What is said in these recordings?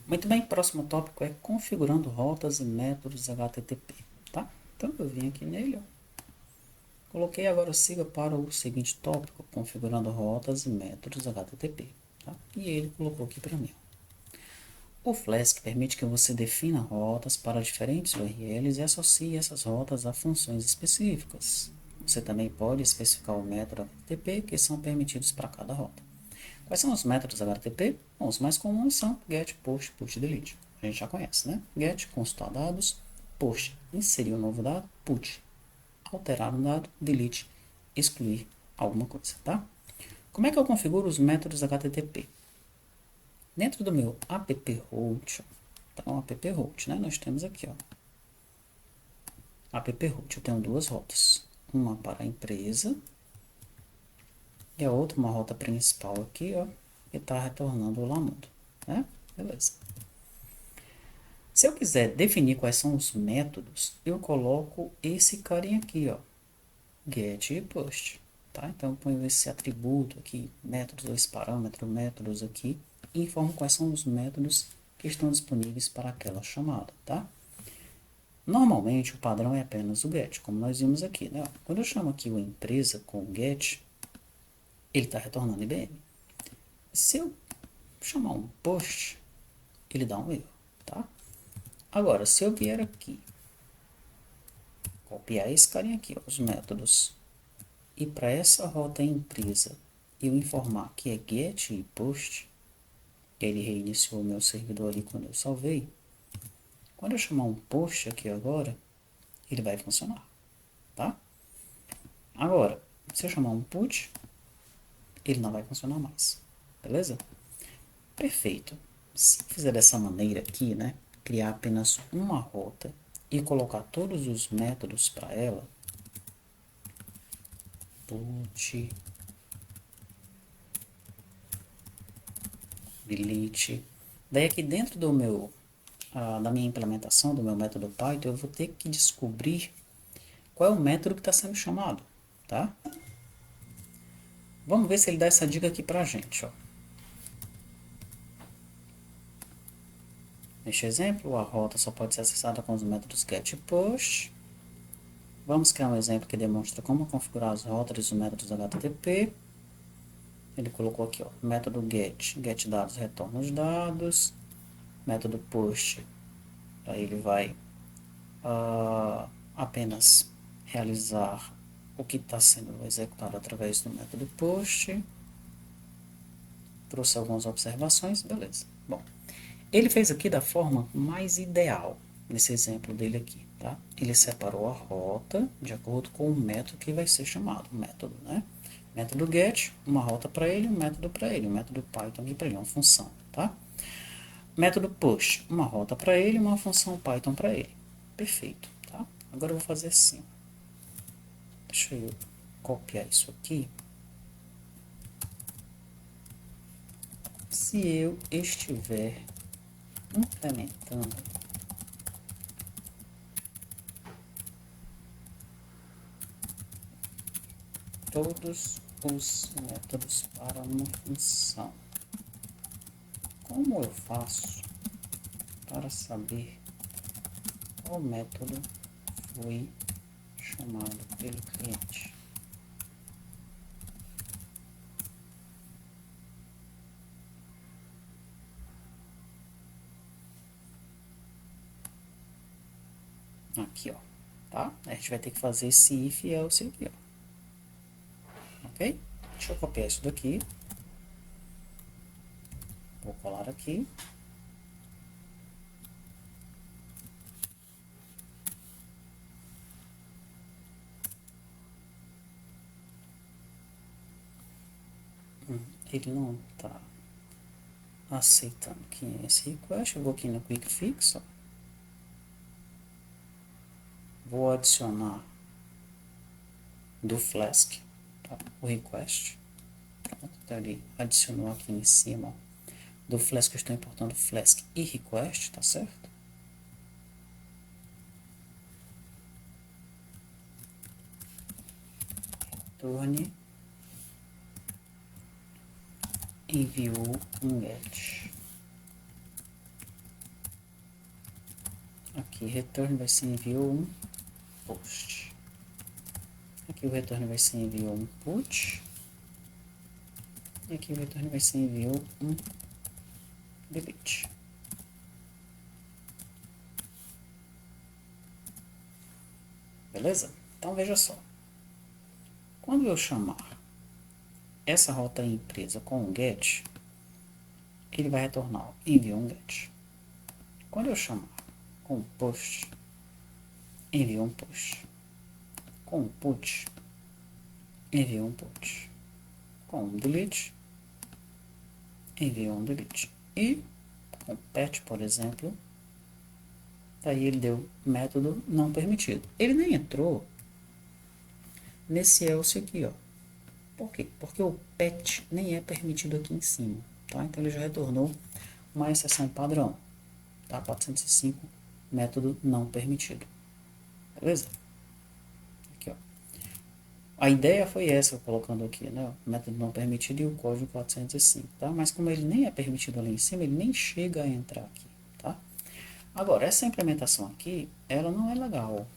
Muito bem, próximo tópico é configurando rotas e métodos HTTP, tá? Então eu vim aqui nele, ó. Coloquei agora siga para o seguinte tópico, configurando rotas e métodos HTTP, tá? E ele colocou aqui para mim, ó. O Flask permite que você defina rotas para diferentes URLs e associe essas rotas a funções específicas. Você também pode especificar o método HTTP que são permitidos para cada rota. Quais são os métodos HTTP? Bom, os mais comuns são GET, POST, PUT, DELETE. A gente já conhece, né? GET, consultar dados. POST, inserir um novo dado. PUT, alterar um dado. DELETE, excluir alguma coisa, tá? Como é que eu configuro os métodos HTTP? Dentro do meu app-route, então app-route, né? Nós temos aqui, ó, app-route, eu tenho duas rotas. Uma para a empresa e a outra, uma rota principal aqui, ó, que está retornando o Lamundo, né? Beleza. Se eu quiser definir quais são os métodos, eu coloco esse carinha aqui, ó, get e post, tá? Então eu ponho esse atributo aqui, métodos, esse parâmetro, métodos aqui, e informo quais são os métodos que estão disponíveis para aquela chamada, tá? Normalmente o padrão é apenas o get, como nós vimos aqui, né? Quando eu chamo aqui o empresa com get, ele está retornando IBM. Se eu chamar um post, ele dá um erro, tá? Agora, se eu vier aqui, copiar esse carinha aqui, ó, os métodos, e para essa rota empresa eu informar que é get e post, que ele reiniciou o meu servidor ali quando eu salvei, quando eu chamar um post aqui agora, ele vai funcionar, tá? Agora, se eu chamar um put, ele não vai funcionar mais, beleza? Perfeito. Se fizer dessa maneira aqui, né, criar apenas uma rota e colocar todos os métodos para ela, put, delete, daí aqui dentro do meu, da minha implementação, do meu método Python, eu vou ter que descobrir qual é o método que está sendo chamado, tá? Vamos ver se ele dá essa dica aqui pra gente, ó. Neste exemplo, a rota só pode ser acessada com os métodos get e post. Vamos criar um exemplo que demonstra como configurar as rotas e os métodos HTTP. Ele colocou aqui, ó, método get dados retorna os dados, método post, aí ele vai apenas realizar o que está sendo executado através do método post. Trouxe algumas observações, beleza. Bom, ele fez aqui da forma mais ideal, nesse exemplo dele aqui, tá? Ele separou a rota de acordo com o método que vai ser chamado, o método, né? Método get, uma rota para ele, um método para ele, um método Python aqui para ele, uma função, tá? Método push, uma rota para ele, uma função Python para ele. Perfeito, tá? Agora eu vou fazer assim. Deixa eu copiar isso aqui. Se eu estiver implementando todos os métodos para uma função, como eu faço para saber qual método foi chamado pelo cliente? Aqui, ó, tá? A gente vai ter que fazer esse if else aqui, ó. Ok? Deixa eu copiar isso daqui. Vou colar aqui. Ele não tá aceitando que é esse request. Eu vou aqui no Quick Fix, ó. Vou adicionar do Flask, tá? O request. Pronto, então ele adicionou aqui em cima, ó. Do Flask eu estou importando Flask e request, tá certo? Returne enviou um get. Aqui, return vai ser enviou um post. Aqui o return vai ser enviou um put. E aqui o return vai ser enviou um delete. Beleza? Então veja só. Quando eu chamar essa rota empresa com um get, ele vai retornar enviou um get. Quando eu chamar com post, enviou um post. Com put, enviou um put. Com delete, enviou um delete. E com pet, por exemplo, aí ele deu método não permitido. Ele nem entrou nesse else aqui, ó. Por quê? Porque o pet nem é permitido aqui em cima, tá? Então ele já retornou uma exceção padrão, tá? 405, método não permitido. Beleza? Aqui, ó. A ideia foi essa, colocando aqui, né? O método não permitido e o código 405, tá? Mas como ele nem é permitido ali em cima, ele nem chega a entrar aqui, tá? Agora, essa implementação aqui, ela não é legal,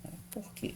né? Por quê?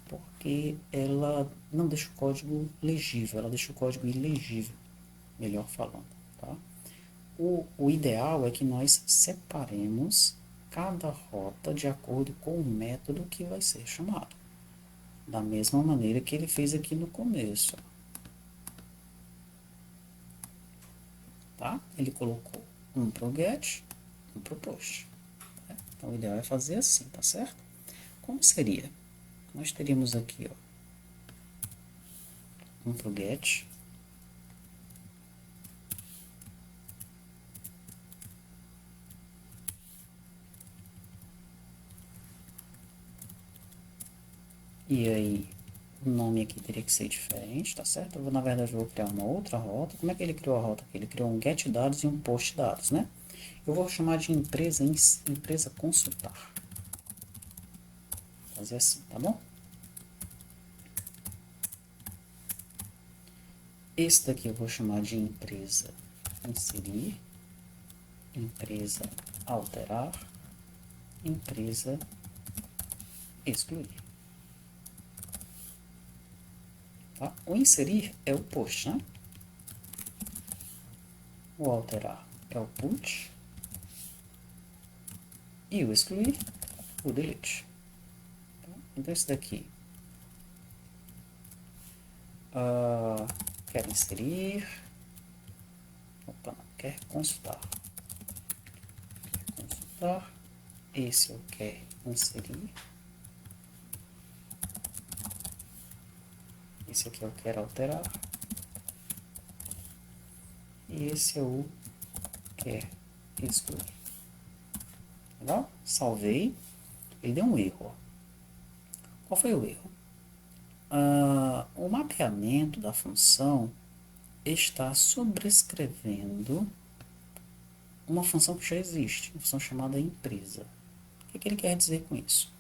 Porque ela não deixa o código legível, ela deixa o código ilegível, melhor falando, tá? O ideal é que nós separemos cada rota de acordo com o método que vai ser chamado. Da mesma maneira que ele fez aqui no começo, tá? Ele colocou um pro get, um pro post. Né? Então o ideal é fazer assim, tá certo? Como seria? Nós teríamos aqui, ó, um pro get, e aí o nome aqui teria que ser diferente, tá certo? Eu vou, na verdade, eu vou criar uma outra rota. Como é que ele criou a rota aqui? Ele criou um get dados e um post dados, né? Eu vou chamar de empresa consultar. Vou fazer assim, tá bom? Esse daqui eu vou chamar de empresa inserir, empresa alterar, empresa excluir. Tá? O inserir é o post, né? O alterar é o put. E o excluir, o delete. Tá? Então, esse daqui. Quer inserir. Opa, não. Quer consultar. Quer consultar. Esse eu quero inserir. Esse aqui eu quero alterar. E esse eu quero excluir. Legal? Salvei. Ele deu um erro. Qual foi o erro? O mapeamento da função está sobrescrevendo uma função que já existe, uma função chamada empresa. O que ele quer dizer com isso?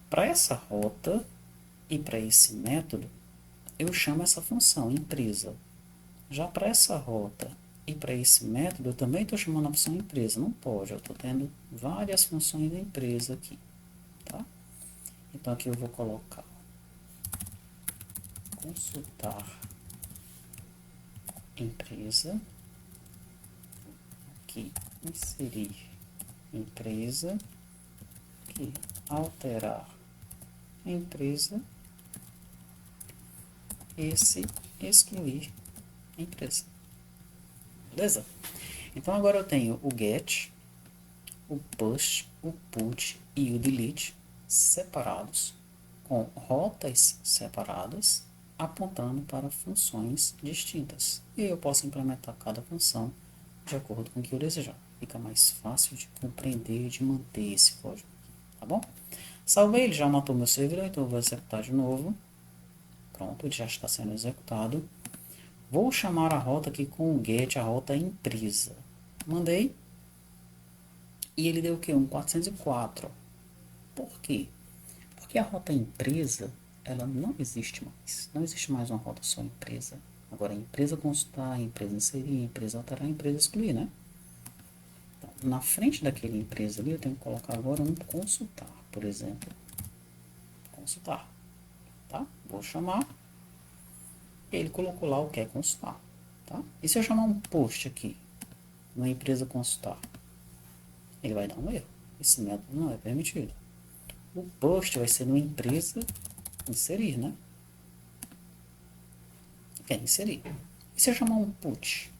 Para essa rota e para esse método, eu chamo essa função empresa. Já para essa rota e para esse método, eu também estou chamando a função empresa. Não pode, eu estou tendo várias funções da empresa aqui. Tá? Então aqui eu vou colocar consultar empresa, aqui inserir empresa, aqui alterar empresa, esse excluir empresa. Beleza? Então agora eu tenho o get, o push, o put e o delete separados, com rotas separadas, apontando para funções distintas. E eu posso implementar cada função de acordo com o que eu desejar. Fica mais fácil de compreender e de manter esse código, tá bom? Salvei, ele já matou meu servidor, então eu vou executar de novo. Pronto, ele já está sendo executado. Vou chamar a rota aqui com o get, a rota empresa. Mandei. E ele deu o quê? Um 404. Por quê? Porque a rota empresa, ela não existe mais. Não existe mais uma rota só empresa. Agora, empresa consultar, empresa inserir, empresa alterar, empresa excluir, né? Então, na frente daquele empresa ali, eu tenho que colocar agora um consultar, por exemplo. Consultar, tá? Vou chamar. Ele colocou lá o que é consultar, tá? E se eu chamar um post aqui, uma empresa consultar, ele vai dar um erro. Esse método não é permitido. O post vai ser no empresa inserir, né? É inserir. E se eu chamar um put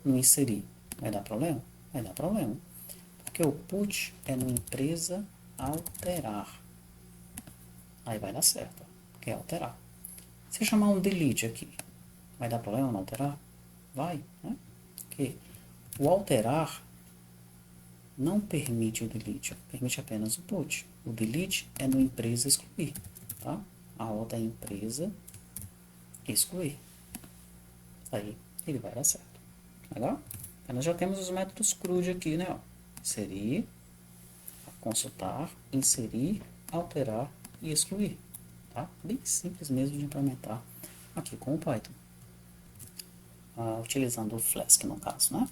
no inserir, vai dar problema? Vai dar problema. Porque o put é no empresa alterar. Aí vai dar certo, que é alterar. Se eu chamar um delete aqui, vai dar problema no alterar? Vai, né? Porque o alterar não permite o delete, permite apenas o put. O delete é no empresa excluir, tá? A outra é empresa excluir. Aí ele vai dar certo. Legal? Aí nós já temos os métodos CRUD aqui, né? Ó. Inserir, consultar, inserir, alterar e excluir. Tá? Bem simples mesmo de implementar aqui com o Python. Utilizando o Flask no caso, né?